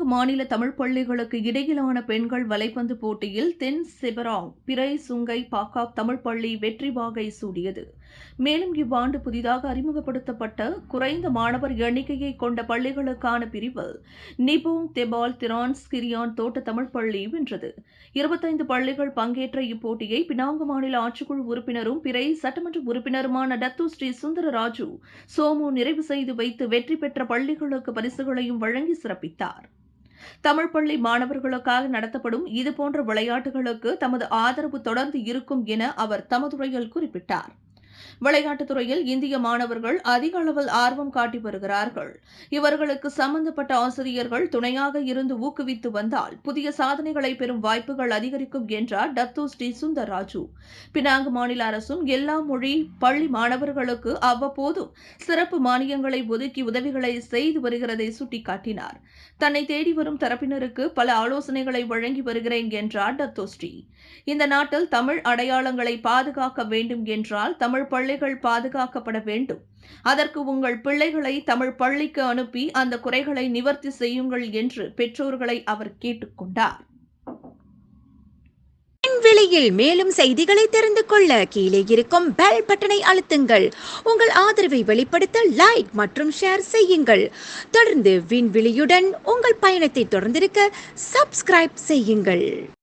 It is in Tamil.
பினாங்கு மாநில தமிழ் பள்ளிகளுக்கு இடையிலான பெண்கள் வலைப்பந்து போட்டியில் தென் செபராங் பிறை சுங்கை பாக்காக் தமிழ் பள்ளி வெற்றி வாகை சூடியது. மேலும் இவ்வாண்டு புதிதாக அறிமுகப்படுத்தப்பட்ட குறைந்த மாணவர் எண்ணிக்கையை கொண்ட பள்ளிகளுக்கான பிரிவில் நிபோங் தெபால் திரான்ஸ் கிரியான் தோட்ட தமிழ் பள்ளி வென்றது. 25 பள்ளிகள் பங்கேற்ற இப்போட்டியை பினாங்கு மாநில ஆட்சிக்குழு உறுப்பினரும் பிறை சட்டமன்ற உறுப்பினருமான டத்து ஸ்ரீ சுந்தரராஜு சோமு நிறைவு செய்து வைத்து வெற்றி பெற்ற பள்ளிகளுக்கு பரிசுகளையும் வழங்கி சிறப்பித்தார். தமிழ் பள்ளி மாணவர்களுக்காக நடத்தப்படும் இதுபோன்ற விளையாட்டுகளுக்கு தமது ஆதரவு தொடர்ந்து இருக்கும் என அவர் தமது உரையில் குறிப்பிட்டார். விளையாட்டுத் துறையில் இந்திய மாணவர்கள் அதிக அளவில் ஆர்வம் காட்டி வருகிறார்கள். இவர்களுக்கு சம்பந்தப்பட்ட ஆசிரியர்கள் துணையாக இருந்து ஊக்குவித்து வந்தால் புதிய சாதனைகளை பெறும் வாய்ப்புகள் அதிகரிக்கும் என்றார் டத்து ஸ்ரீ சுந்தரராஜு. பினாங்கு மாநில அரசும் எல்லா மொழி பள்ளி மாணவர்களுக்கு அவ்வப்போதும் சிறப்பு மானியங்களை ஒதுக்கி உதவிகளை செய்து வருகிறதை சுட்டிக்காட்டினார். தன்னை தேடி வரும் தரப்பினருக்கு பல ஆலோசனைகளை வழங்கி வருகிறேன் என்றார் டத்து ஸ்ரீ. இந்த நாட்டில் தமிழ் அடையாளங்களை பாதுகாக்க வேண்டும் என்றால் தமிழ் பள்ளிகள் பாதுகாக்கப்பட வேண்டும். அதற்கு உங்கள் பிள்ளைகளை தமிழ் பள்ளிக்கு அனுப்பி அந்த குறைகளை நிவர்த்தி செய்யுங்கள் என்று பெற்றோர்களை அவர் கேட்டுக் கொண்டார். விலையில் மேலும் செய்திகளை தெரிந்து கொள்ள கீழே இருக்கும் பெல் பட்டனை அழுத்துங்கள். உங்கள் ஆதரவை வெளிப்படுத்த லைக் மற்றும் ஷேர் செய்யுங்கள். தொடர்ந்து விண்வெளியுடன் உங்கள் பயணத்தை தொடர்ந்திருக்க சப்ஸ்கிரைப் செய்யுங்கள்.